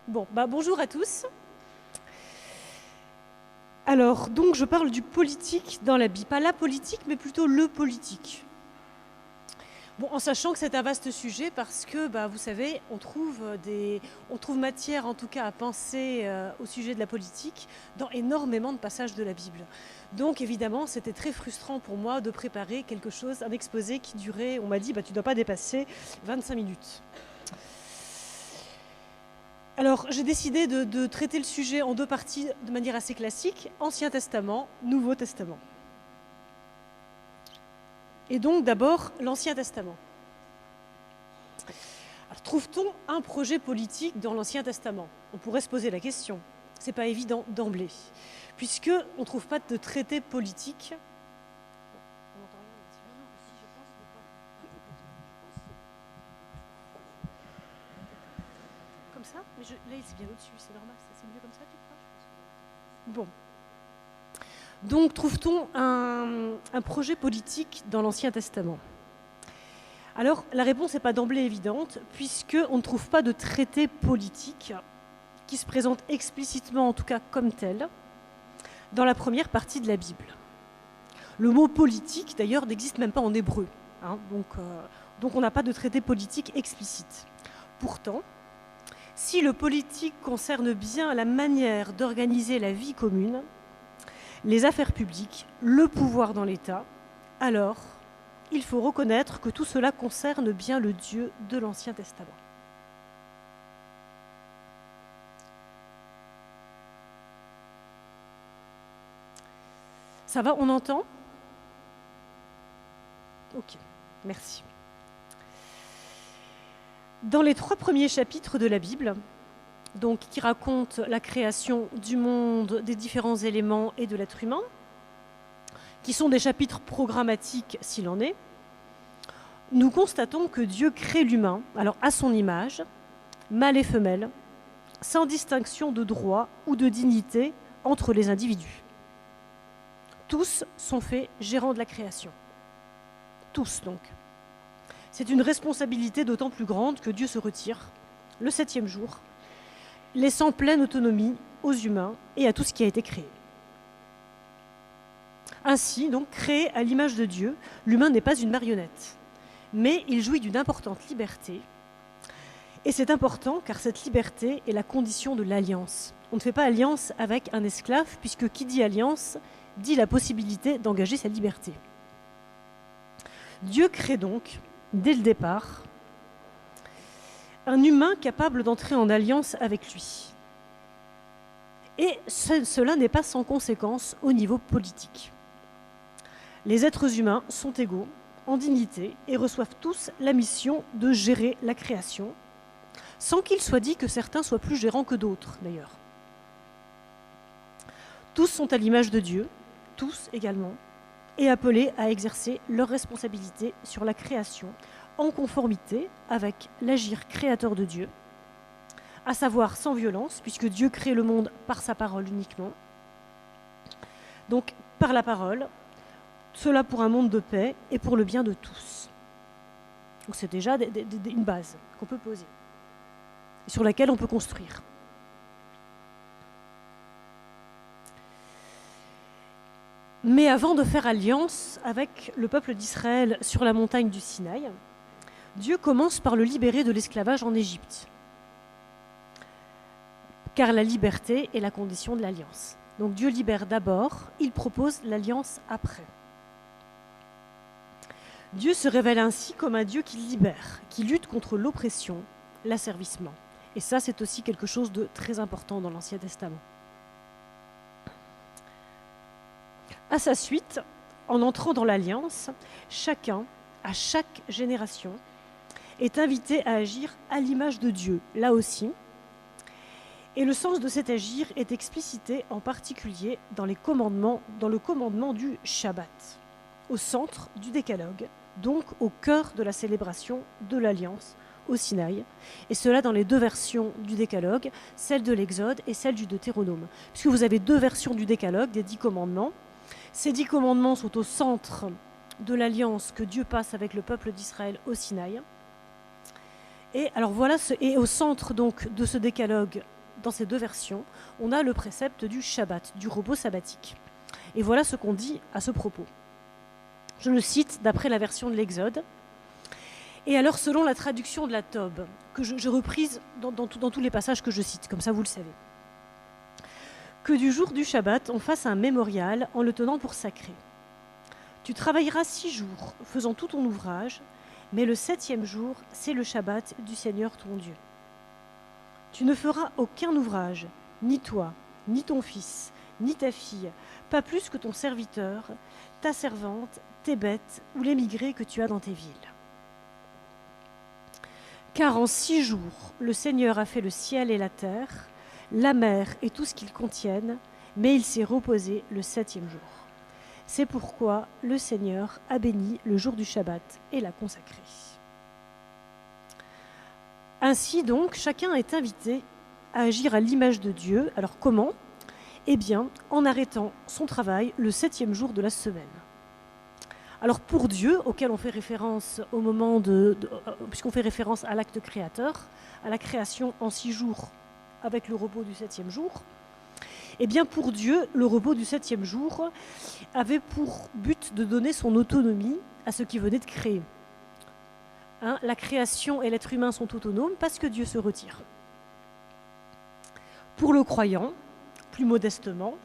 Bon, bonjour à tous. Alors, donc, je parle du politique dans la Bible. Pas la politique, mais plutôt le politique. Bon, en sachant que c'est un vaste sujet parce que, vous savez, on trouve matière, en tout cas, à penser au sujet de la politique dans énormément de passages de la Bible. Donc, évidemment, c'était très frustrant pour moi de préparer quelque chose, un exposé qui durait, on m'a dit, tu ne dois pas dépasser 25 minutes. Alors, j'ai décidé de traiter le sujet en deux parties de manière assez classique, Ancien Testament, Nouveau Testament. Et donc, d'abord, l'Ancien Testament. Alors, trouve-t-on un projet politique dans l'Ancien Testament? On pourrait se poser la question. Ce n'est pas évident d'emblée, puisqu'on ne trouve pas de traité politique. Comme ça? Mais là, c'est bien au-dessus, c'est normal, c'est mieux comme ça, tu crois? Bon. Donc, trouve-t-on un projet politique dans l'Ancien Testament? Alors, la réponse n'est pas d'emblée évidente, puisqu'on ne trouve pas de traité politique qui se présente explicitement, en tout cas comme tel, dans la première partie de la Bible. Le mot politique, d'ailleurs, n'existe même pas en hébreu. Donc on n'a pas de traité politique explicite. Pourtant, si le politique concerne bien la manière d'organiser la vie commune, les affaires publiques, le pouvoir dans l'État, alors il faut reconnaître que tout cela concerne bien le Dieu de l'Ancien Testament. Ça va, on entend? Ok, merci. Dans les 3 premiers chapitres de la Bible, donc, qui racontent la création du monde, des différents éléments et de l'être humain, qui sont des chapitres programmatiques s'il en est, nous constatons que Dieu crée l'humain, alors à son image, mâle et femelle, sans distinction de droit ou de dignité entre les individus. Tous sont faits gérants de la création. Tous, donc. C'est une responsabilité d'autant plus grande que Dieu se retire, le 7e jour, laissant pleine autonomie aux humains et à tout ce qui a été créé. Ainsi, donc, créé à l'image de Dieu, l'humain n'est pas une marionnette, mais il jouit d'une importante liberté. Et c'est important car cette liberté est la condition de l'alliance. On ne fait pas alliance avec un esclave, puisque qui dit alliance dit la possibilité d'engager sa liberté. Dieu crée donc, dès le départ, un humain capable d'entrer en alliance avec lui. Et cela n'est pas sans conséquence au niveau politique. Les êtres humains sont égaux en dignité et reçoivent tous la mission de gérer la création, sans qu'il soit dit que certains soient plus gérants que d'autres, d'ailleurs. Tous sont à l'image de Dieu, tous également, et appelés à exercer leurs responsabilités sur la création en conformité avec l'agir créateur de Dieu, à savoir sans violence, puisque Dieu crée le monde par sa parole uniquement. Donc, par la parole, cela pour un monde de paix et pour le bien de tous. Donc c'est déjà une base qu'on peut poser, et sur laquelle on peut construire. Mais avant de faire alliance avec le peuple d'Israël sur la montagne du Sinaï, Dieu commence par le libérer de l'esclavage en Égypte. Car la liberté est la condition de l'alliance. Donc Dieu libère d'abord, il propose l'alliance après. Dieu se révèle ainsi comme un Dieu qui libère, qui lutte contre l'oppression, l'asservissement. Et ça, c'est aussi quelque chose de très important dans l'Ancien Testament. À sa suite, en entrant dans l'alliance, chacun, à chaque génération, est invité à agir à l'image de Dieu, là aussi. Et le sens de cet agir est explicité en particulier dans le commandement du Shabbat, au centre du décalogue, donc au cœur de la célébration de l'Alliance au Sinaï, et cela dans les 2 versions du décalogue, celle de l'Exode et celle du Deutéronome. Puisque vous avez 2 versions du décalogue, des 10 commandements. Ces 10 commandements sont au centre de l'alliance que Dieu passe avec le peuple d'Israël au Sinaï. Et alors voilà, et au centre donc de ce décalogue, dans ces deux versions, on a le précepte du Shabbat, du repos sabbatique. Et voilà ce qu'on dit à ce propos. Je le cite d'après la version de l'Exode. Et alors, selon la traduction de la Tob, que j'ai reprise dans tous les passages que je cite, comme ça vous le savez. Que du jour du Shabbat, on fasse un mémorial en le tenant pour sacré. Tu travailleras 6 jours, faisant tout ton ouvrage, mais le 7e jour, c'est le Shabbat du Seigneur ton Dieu. Tu ne feras aucun ouvrage, ni toi, ni ton fils, ni ta fille, pas plus que ton serviteur, ta servante, tes bêtes ou l'émigré que tu as dans tes villes. Car en 6 jours, le Seigneur a fait le ciel et la terre, la mer et tout ce qu'ils contiennent, mais il s'est reposé le 7e jour. C'est pourquoi le Seigneur a béni le jour du Shabbat et l'a consacré. Ainsi donc, chacun est invité à agir à l'image de Dieu. Alors comment ? Eh bien, en arrêtant son travail le 7e jour de la semaine. Alors pour Dieu, auquel on fait référence au moment puisqu'on fait référence à l'acte créateur, à la création en 6 jours avec le repos du 7e jour, eh bien pour Dieu, le repos du 7e jour avait pour but de donner son autonomie à ce qui venait de créer. La création et l'être humain sont autonomes parce que Dieu se retire. Pour le croyant, plus modestement,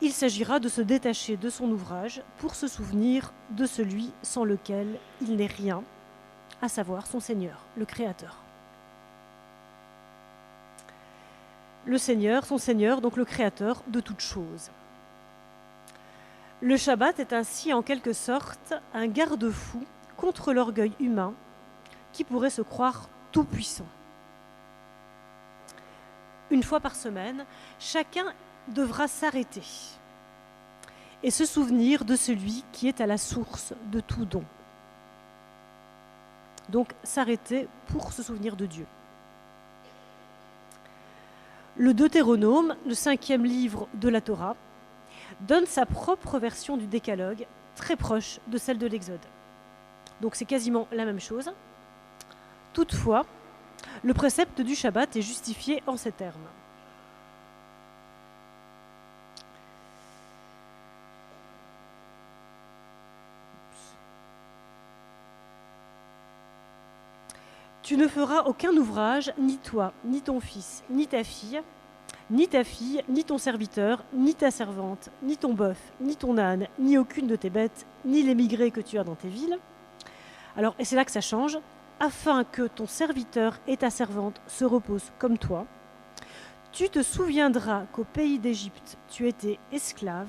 il s'agira de se détacher de son ouvrage pour se souvenir de celui sans lequel il n'est rien, à savoir son Seigneur, le Créateur. Le Seigneur, son Seigneur, donc le Créateur de toutes choses. Le Shabbat est ainsi en quelque sorte un garde-fou contre l'orgueil humain qui pourrait se croire tout-puissant. Une fois par semaine, chacun devra s'arrêter et se souvenir de celui qui est à la source de tout don. Donc s'arrêter pour se souvenir de Dieu. Le Deutéronome, le 5e livre de la Torah, donne sa propre version du décalogue, très proche de celle de l'Exode. Donc c'est quasiment la même chose. Toutefois, le précepte du Shabbat est justifié en ces termes. Tu ne feras aucun ouvrage, ni toi, ni ton fils, ni ta fille, ni ton serviteur, ni ta servante, ni ton bœuf, ni ton âne, ni aucune de tes bêtes, ni l'émigré que tu as dans tes villes. Alors, et c'est là que ça change, afin que ton serviteur et ta servante se reposent comme toi. Tu te souviendras qu'au pays d'Égypte, tu étais esclave,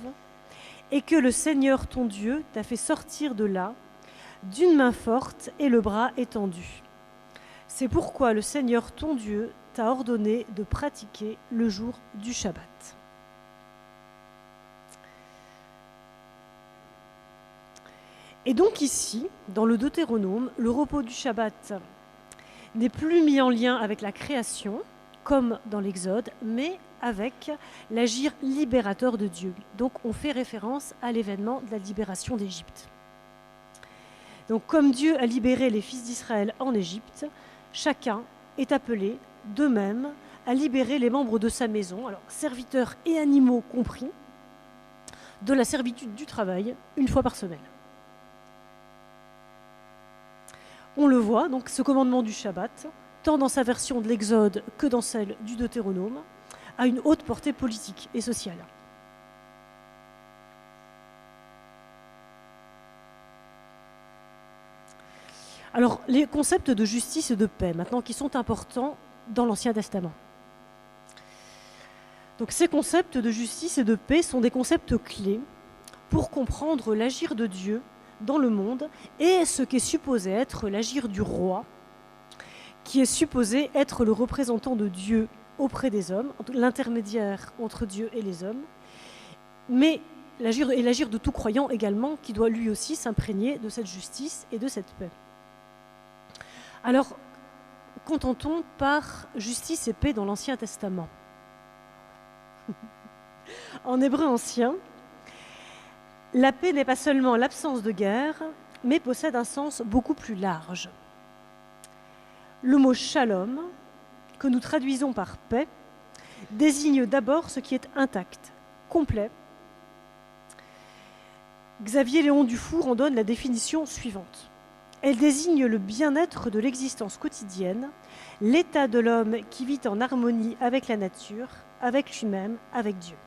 et que le Seigneur ton Dieu t'a fait sortir de là, d'une main forte et le bras étendu. C'est pourquoi le Seigneur ton Dieu t'a ordonné de pratiquer le jour du Shabbat. Et donc ici, dans le Deutéronome, le repos du Shabbat n'est plus mis en lien avec la création, comme dans l'Exode, mais avec l'agir libérateur de Dieu. Donc on fait référence à l'événement de la libération d'Égypte. Donc comme Dieu a libéré les fils d'Israël en Égypte, chacun est appelé de même à libérer les membres de sa maison, alors serviteurs et animaux compris, de la servitude du travail une fois par semaine. On le voit, donc ce commandement du Shabbat, tant dans sa version de l'Exode que dans celle du Deutéronome, a une haute portée politique et sociale. Alors, les concepts de justice et de paix, maintenant, qui sont importants dans l'Ancien Testament. Donc, ces concepts de justice et de paix sont des concepts clés pour comprendre l'agir de Dieu dans le monde et ce qui est supposé être l'agir du roi, qui est supposé être le représentant de Dieu auprès des hommes, l'intermédiaire entre Dieu et les hommes, mais l'agir de tout croyant également, qui doit lui aussi s'imprégner de cette justice et de cette paix. Alors, qu'entend-on par justice et paix dans l'Ancien Testament ? En hébreu ancien, la paix n'est pas seulement l'absence de guerre, mais possède un sens beaucoup plus large. Le mot shalom, que nous traduisons par paix, désigne d'abord ce qui est intact, complet. Xavier Léon Dufour en donne la définition suivante. Elle désigne le bien-être de l'existence quotidienne, l'état de l'homme qui vit en harmonie avec la nature, avec lui-même, avec Dieu.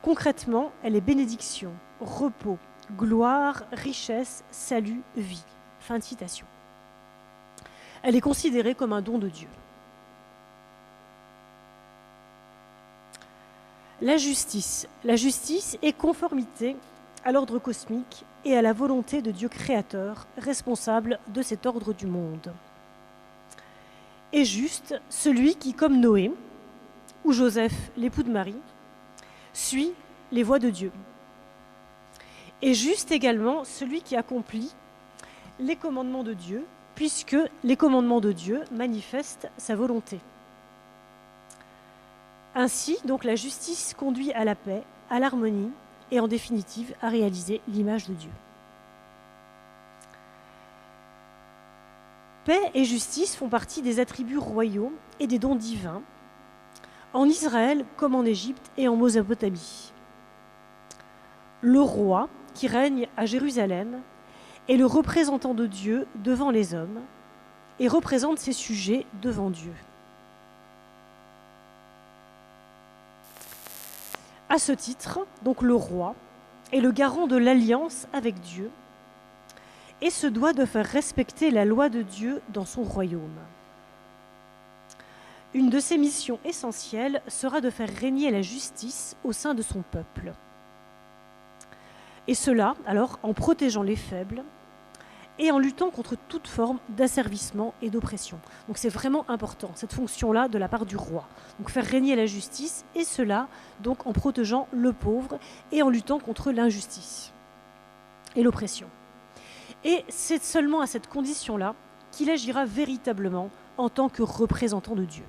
Concrètement, elle est bénédiction, repos, gloire, richesse, salut, vie. Fin de citation. Elle est considérée comme un don de Dieu. La justice. La justice est conformité à l'ordre cosmique et à la volonté de Dieu créateur, responsable de cet ordre du monde. Est juste celui qui, comme Noé ou Joseph, l'époux de Marie, suit les voies de Dieu. Est juste également celui qui accomplit les commandements de Dieu, puisque les commandements de Dieu manifestent sa volonté. Ainsi, donc, la justice conduit à la paix, à l'harmonie et en définitive à réaliser l'image de Dieu. Paix et justice font partie des attributs royaux et des dons divins, en Israël comme en Égypte et en Mésopotamie. Le roi, qui règne à Jérusalem, est le représentant de Dieu devant les hommes et représente ses sujets devant Dieu. À ce titre, donc le roi est le garant de l'alliance avec Dieu et se doit de faire respecter la loi de Dieu dans son royaume. Une de ses missions essentielles sera de faire régner la justice au sein de son peuple. Et cela, alors, en protégeant les faibles et en luttant contre toute forme d'asservissement et d'oppression. Donc c'est vraiment important, cette fonction-là de la part du roi. Donc faire régner la justice, et cela donc en protégeant le pauvre et en luttant contre l'injustice et l'oppression. Et c'est seulement à cette condition-là qu'il agira véritablement en tant que représentant de Dieu.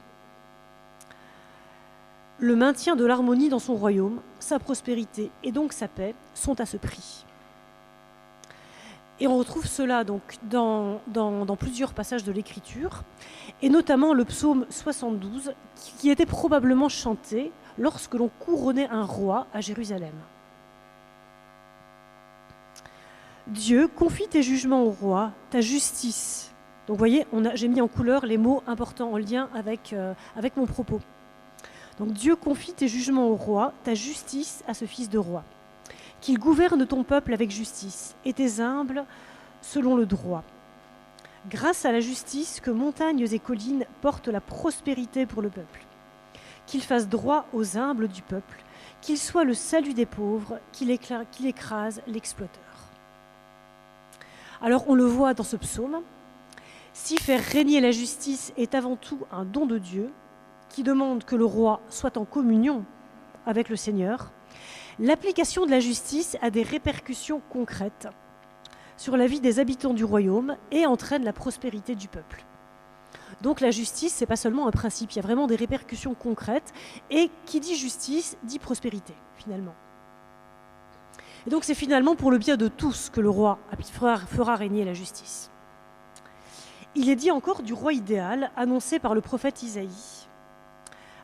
Le maintien de l'harmonie dans son royaume, sa prospérité et donc sa paix sont à ce prix. Et on retrouve cela donc dans plusieurs passages de l'Écriture, et notamment le psaume 72, qui était probablement chanté lorsque l'on couronnait un roi à Jérusalem. Dieu, confie tes jugements au roi, ta justice. Donc vous voyez, j'ai mis en couleur les mots importants en lien avec mon propos. Donc Dieu confie tes jugements au roi, ta justice à ce fils de roi. Qu'il gouverne ton peuple avec justice et tes humbles selon le droit. Grâce à la justice, que montagnes et collines portent la prospérité pour le peuple. Qu'il fasse droit aux humbles du peuple, qu'il soit le salut des pauvres, qu'il écrase l'exploiteur. Alors on le voit dans ce psaume, si faire régner la justice est avant tout un don de Dieu, qui demande que le roi soit en communion avec le Seigneur, l'application de la justice a des répercussions concrètes sur la vie des habitants du royaume et entraîne la prospérité du peuple. Donc la justice, ce n'est pas seulement un principe, il y a vraiment des répercussions concrètes, et qui dit justice, dit prospérité, finalement. Et donc c'est finalement pour le bien de tous que le roi fera régner la justice. Il est dit encore du roi idéal, annoncé par le prophète Isaïe.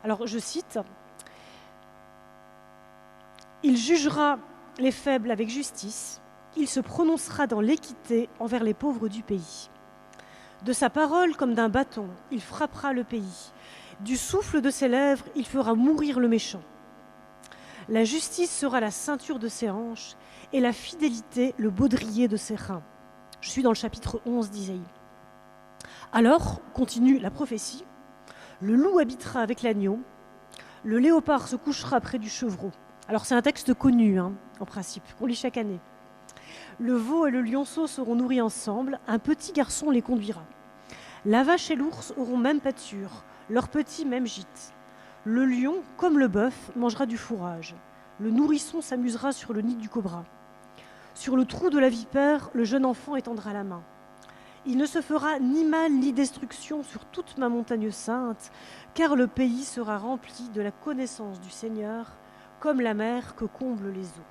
Alors je cite, « Il jugera les faibles avec justice, il se prononcera dans l'équité envers les pauvres du pays. De sa parole comme d'un bâton, il frappera le pays. Du souffle de ses lèvres, il fera mourir le méchant. La justice sera la ceinture de ses hanches et la fidélité le baudrier de ses reins. » Je suis dans le chapitre 11 d'Isaïe. Alors, continue la prophétie, le loup habitera avec l'agneau, le léopard se couchera près du chevreau. Alors c'est un texte connu, en principe, qu'on lit chaque année. Le veau et le lionceau seront nourris ensemble, un petit garçon les conduira. La vache et l'ours auront même pâture, leur petit même gîte. Le lion, comme le bœuf, mangera du fourrage. Le nourrisson s'amusera sur le nid du cobra. Sur le trou de la vipère, le jeune enfant étendra la main. Il ne se fera ni mal ni destruction sur toute ma montagne sainte, car le pays sera rempli de la connaissance du Seigneur, comme la mer que comblent les eaux.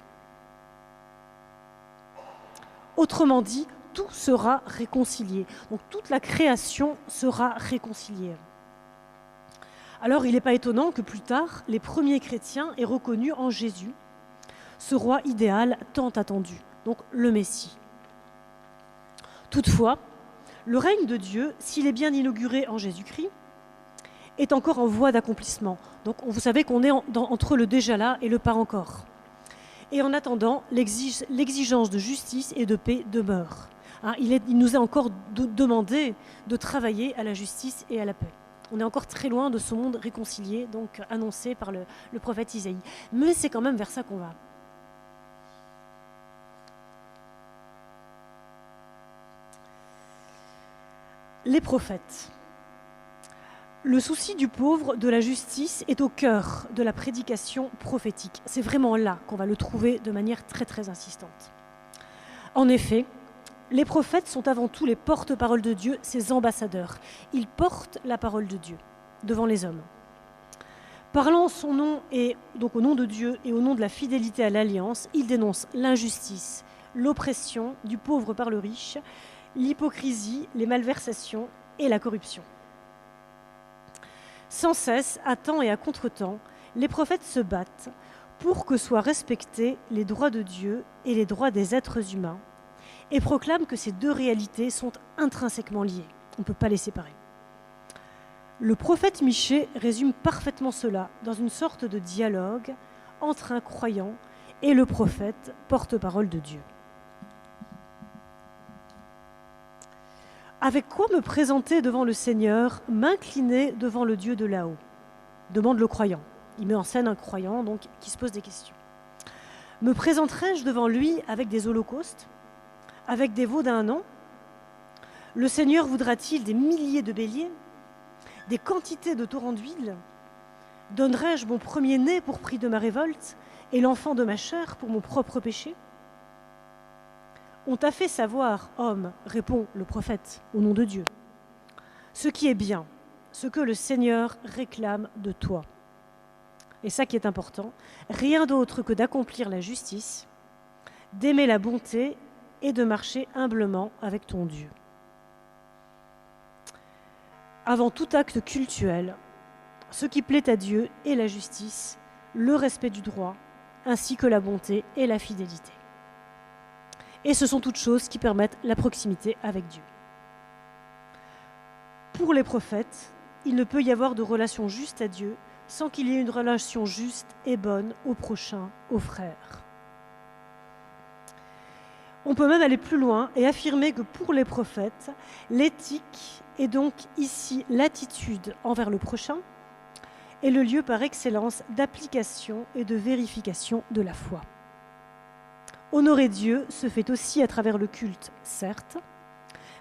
Autrement dit, tout sera réconcilié. Donc toute la création sera réconciliée. Alors il n'est pas étonnant que plus tard, les premiers chrétiens aient reconnu en Jésus ce roi idéal tant attendu, donc le Messie. Toutefois, le règne de Dieu, s'il est bien inauguré en Jésus-Christ, est encore en voie d'accomplissement. Donc vous savez qu'on est entre le déjà là et le pas encore. Et en attendant, l'exigence de justice et de paix demeure. Il nous est encore demandé de travailler à la justice et à la paix. On est encore très loin de ce monde réconcilié, donc annoncé par le prophète Isaïe. Mais c'est quand même vers ça qu'on va. Les prophètes. Le souci du pauvre, de la justice, est au cœur de la prédication prophétique. C'est vraiment là qu'on va le trouver de manière très très insistante. En effet, les prophètes sont avant tout les porte-paroles de Dieu, ses ambassadeurs. Ils portent la parole de Dieu devant les hommes. Parlant son nom et donc au nom de Dieu et au nom de la fidélité à l'alliance, ils dénoncent l'injustice, l'oppression du pauvre par le riche, l'hypocrisie, les malversations et la corruption. Sans cesse, à temps et à contre-temps, les prophètes se battent pour que soient respectés les droits de Dieu et les droits des êtres humains et proclament que ces deux réalités sont intrinsèquement liées. On ne peut pas les séparer. Le prophète Michée résume parfaitement cela dans une sorte de dialogue entre un croyant et le prophète, porte-parole de Dieu. Avec quoi me présenter devant le Seigneur, m'incliner devant le Dieu de là-haut ? Demande le croyant. Il met en scène un croyant donc, qui se pose des questions. Me présenterai-je devant lui avec des holocaustes, avec des veaux d'un an ? Le Seigneur voudra-t-il des milliers de béliers, des quantités de torrents d'huile ? Donnerai-je mon premier-né pour prix de ma révolte et l'enfant de ma chair pour mon propre péché ? On t'a fait savoir, homme, répond le prophète, au nom de Dieu, ce qui est bien, ce que le Seigneur réclame de toi. Et ça qui est important, rien d'autre que d'accomplir la justice, d'aimer la bonté et de marcher humblement avec ton Dieu. Avant tout acte cultuel, ce qui plaît à Dieu est la justice, le respect du droit, ainsi que la bonté et la fidélité. Et ce sont toutes choses qui permettent la proximité avec Dieu. Pour les prophètes, il ne peut y avoir de relation juste à Dieu sans qu'il y ait une relation juste et bonne au prochain, aux frères. On peut même aller plus loin et affirmer que pour les prophètes, l'éthique est donc ici l'attitude envers le prochain est le lieu par excellence d'application et de vérification de la foi. Honorer Dieu se fait aussi à travers le culte, certes,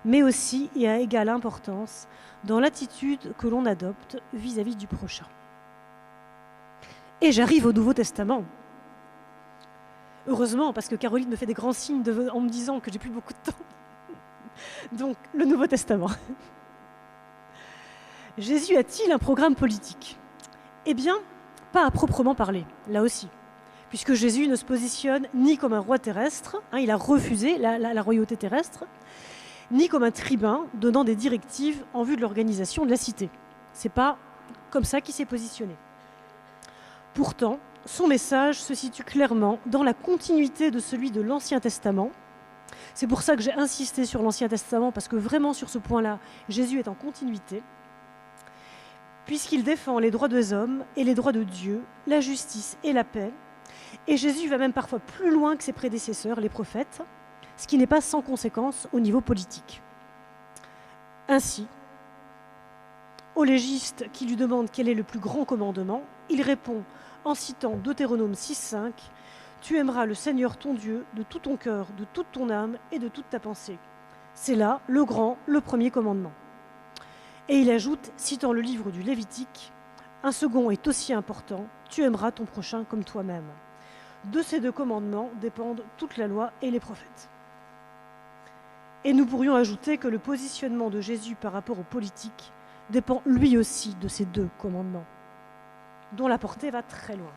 mais aussi et à égale importance dans l'attitude que l'on adopte vis-à-vis du prochain. Et j'arrive au Nouveau Testament. Heureusement, parce que Caroline me fait des grands signes en me disant que j'ai plus beaucoup de temps. Donc, le Nouveau Testament. Jésus a-t-il un programme politique ? Eh bien, pas à proprement parler, là aussi. Puisque Jésus ne se positionne ni comme un roi terrestre, il a refusé la royauté terrestre, ni comme un tribun donnant des directives en vue de l'organisation de la cité. Ce n'est pas comme ça qu'il s'est positionné. Pourtant, son message se situe clairement dans la continuité de celui de l'Ancien Testament. C'est pour ça que j'ai insisté sur l'Ancien Testament, parce que vraiment sur ce point-là, Jésus est en continuité, puisqu'il défend les droits des hommes et les droits de Dieu, la justice et la paix. Et Jésus va même parfois plus loin que ses prédécesseurs, les prophètes, ce qui n'est pas sans conséquence au niveau politique. Ainsi, au légiste qui lui demande quel est le plus grand commandement, il répond en citant Deutéronome 6,5 « Tu aimeras le Seigneur ton Dieu de tout ton cœur, de toute ton âme et de toute ta pensée. » C'est là le premier commandement. Et il ajoute, citant le livre du Lévitique, « Un second est aussi important, tu aimeras ton prochain comme toi-même. » De ces deux commandements dépendent toute la loi et les prophètes. Et nous pourrions ajouter que le positionnement de Jésus par rapport aux politiques dépend lui aussi de ces deux commandements, dont la portée va très loin.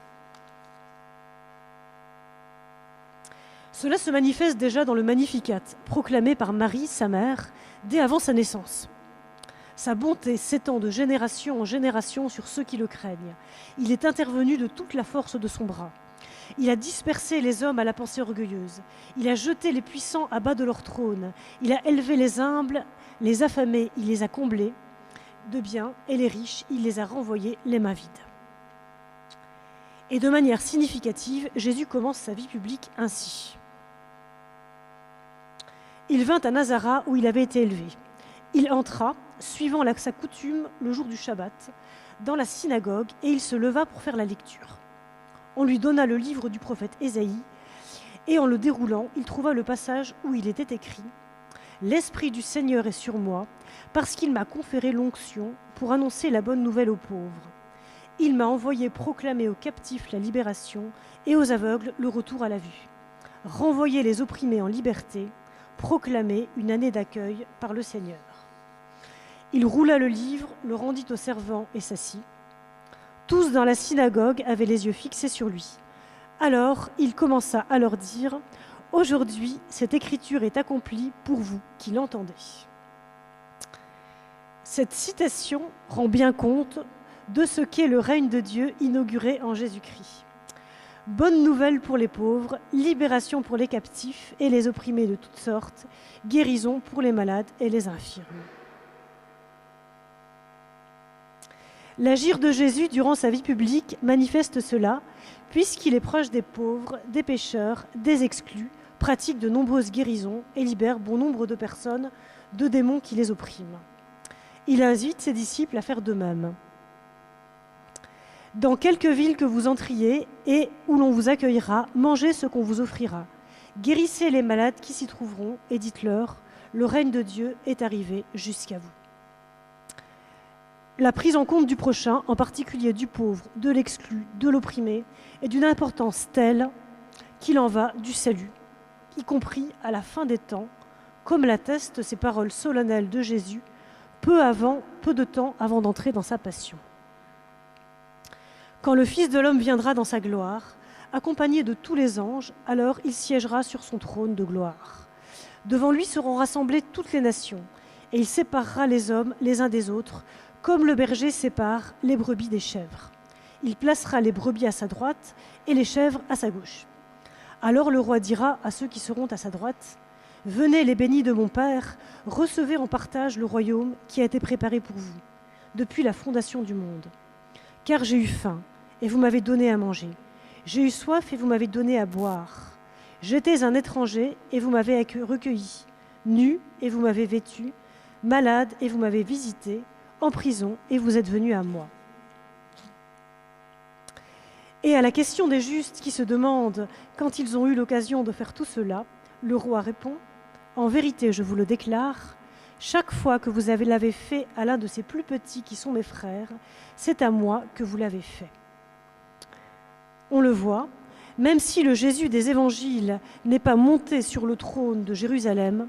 Cela se manifeste déjà dans le Magnificat, proclamé par Marie, sa mère, dès avant sa naissance. Sa bonté s'étend de génération en génération sur ceux qui le craignent. Il est intervenu de toute la force de son bras. Il a dispersé les hommes à la pensée orgueilleuse. Il a jeté les puissants à bas de leur trône. Il a élevé les humbles, les affamés, il les a comblés de biens, et les riches, il les a renvoyés les mains vides. Et de manière significative, Jésus commence sa vie publique ainsi. Il vint à Nazareth où il avait été élevé. Il entra, suivant sa coutume le jour du Shabbat, dans la synagogue, et il se leva pour faire la lecture. On lui donna le livre du prophète Ésaïe, et en le déroulant, il trouva le passage où il était écrit « L'Esprit du Seigneur est sur moi, parce qu'il m'a conféré l'onction pour annoncer la bonne nouvelle aux pauvres. Il m'a envoyé proclamer aux captifs la libération et aux aveugles le retour à la vue, renvoyer les opprimés en liberté, proclamer une année d'accueil par le Seigneur. » Il roula le livre, le rendit au servant et s'assit. Tous dans la synagogue avaient les yeux fixés sur lui. Alors il commença à leur dire « Aujourd'hui, cette écriture est accomplie pour vous qui l'entendez. » Cette citation rend bien compte de ce qu'est le règne de Dieu inauguré en Jésus-Christ. Bonne nouvelle pour les pauvres, libération pour les captifs et les opprimés de toutes sortes, guérison pour les malades et les infirmes. L'agir de Jésus durant sa vie publique manifeste cela, puisqu'il est proche des pauvres, des pécheurs, des exclus, pratique de nombreuses guérisons et libère bon nombre de personnes de démons qui les oppriment. Il invite ses disciples à faire de même. Dans quelque ville que vous entriez et où l'on vous accueillera, mangez ce qu'on vous offrira. Guérissez les malades qui s'y trouveront et dites-leur, le règne de Dieu est arrivé jusqu'à vous. La prise en compte du prochain, en particulier du pauvre, de l'exclu, de l'opprimé, est d'une importance telle qu'il en va du salut, y compris à la fin des temps, comme l'attestent ces paroles solennelles de Jésus, peu de temps avant d'entrer dans sa passion. Quand le Fils de l'homme viendra dans sa gloire, accompagné de tous les anges, alors il siégera sur son trône de gloire. Devant lui seront rassemblées toutes les nations, et il séparera les hommes les uns des autres, comme le berger sépare les brebis des chèvres. Il placera les brebis à sa droite et les chèvres à sa gauche. Alors le roi dira à ceux qui seront à sa droite, « Venez les bénis de mon Père, recevez en partage le royaume qui a été préparé pour vous, depuis la fondation du monde. Car j'ai eu faim, et vous m'avez donné à manger. J'ai eu soif, et vous m'avez donné à boire. J'étais un étranger, et vous m'avez recueilli. Nu, et vous m'avez vêtu. Malade, et vous m'avez visité. En prison, et vous êtes venus à moi. » Et à la question des justes qui se demandent quand ils ont eu l'occasion de faire tout cela, le roi répond « En vérité, je vous le déclare, chaque fois que vous l'avez fait à l'un de ces plus petits qui sont mes frères, c'est à moi que vous l'avez fait. » On le voit, même si le Jésus des évangiles n'est pas monté sur le trône de Jérusalem,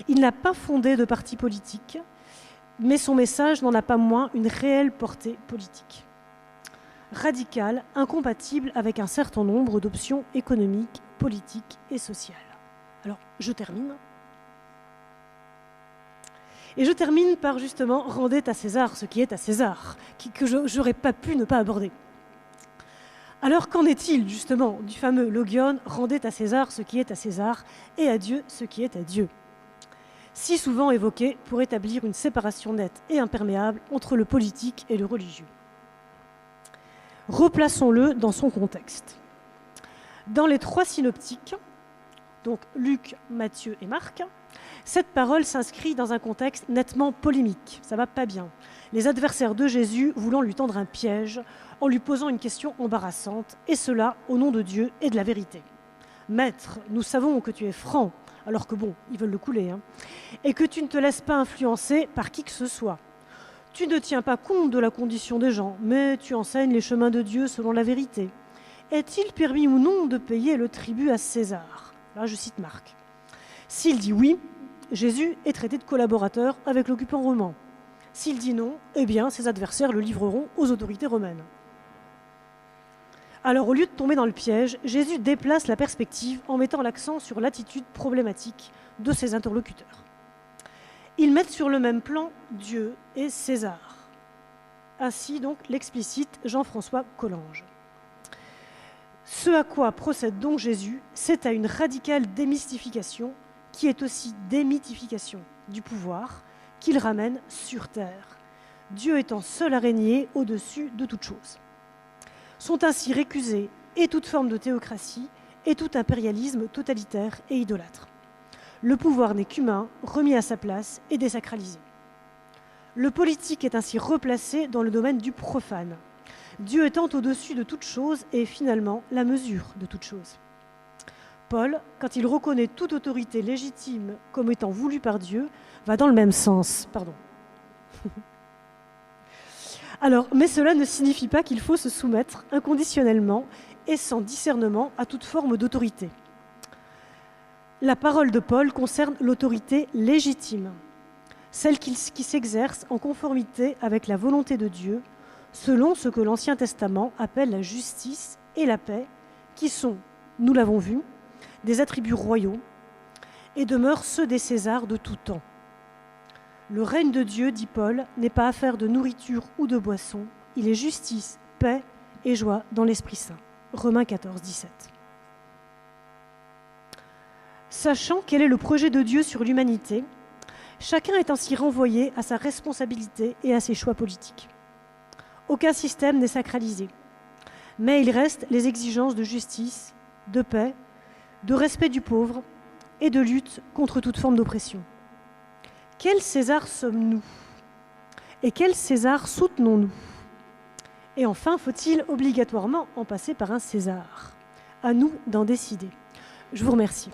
il n'a pas fondé de parti politique, mais son message n'en a pas moins une réelle portée politique. Radicale, incompatible avec un certain nombre d'options économiques, politiques et sociales. Alors, je termine. Et je termine par justement « rendez à César ce qui est à César », que je n'aurais pas pu ne pas aborder. Alors, qu'en est-il justement du fameux logion « rendez à César ce qui est à César et à Dieu ce qui est à Dieu », si souvent évoqué pour établir une séparation nette et imperméable entre le politique et le religieux. Replaçons-le dans son contexte. Dans les trois synoptiques, donc Luc, Matthieu et Marc, cette parole s'inscrit dans un contexte nettement polémique. Ça va pas bien. Les adversaires de Jésus voulant lui tendre un piège en lui posant une question embarrassante, et cela au nom de Dieu et de la vérité. « Maître, nous savons que tu es franc, alors que bon, ils veulent le couler, et que tu ne te laisses pas influencer par qui que ce soit. Tu ne tiens pas compte de la condition des gens, mais tu enseignes les chemins de Dieu selon la vérité. Est-il permis ou non de payer le tribut à César ?» Là, je cite Marc. S'il dit oui, Jésus est traité de collaborateur avec l'occupant romain. S'il dit non, eh bien, ses adversaires le livreront aux autorités romaines. Alors, au lieu de tomber dans le piège, Jésus déplace la perspective en mettant l'accent sur l'attitude problématique de ses interlocuteurs. Ils mettent sur le même plan Dieu et César. Ainsi donc l'explicite Jean-François Collange. Ce à quoi procède donc Jésus, c'est à une radicale démystification qui est aussi démythification du pouvoir qu'il ramène sur terre, Dieu étant seul à régner au-dessus de toute chose. Sont ainsi récusées et toute forme de théocratie et tout impérialisme totalitaire et idolâtre. Le pouvoir n'est qu'humain, remis à sa place et désacralisé. Le politique est ainsi replacé dans le domaine du profane, Dieu étant au-dessus de toute chose et finalement la mesure de toute chose. Paul, quand il reconnaît toute autorité légitime comme étant voulue par Dieu, va dans le même sens. Alors, mais cela ne signifie pas qu'il faut se soumettre inconditionnellement et sans discernement à toute forme d'autorité. La parole de Paul concerne l'autorité légitime, celle qui s'exerce en conformité avec la volonté de Dieu, selon ce que l'Ancien Testament appelle la justice et la paix, qui sont, nous l'avons vu, des attributs royaux et demeurent ceux des Césars de tout temps. Le règne de Dieu, dit Paul, n'est pas affaire de nourriture ou de boisson, il est justice, paix et joie dans l'Esprit Saint. Romains 14, 17. Sachant quel est le projet de Dieu sur l'humanité, chacun est ainsi renvoyé à sa responsabilité et à ses choix politiques. Aucun système n'est sacralisé, mais il reste les exigences de justice, de paix, de respect du pauvre et de lutte contre toute forme d'oppression. Quel César sommes-nous? Et quel César soutenons-nous? Et enfin, faut-il obligatoirement en passer par un César? À nous d'en décider. Je vous remercie.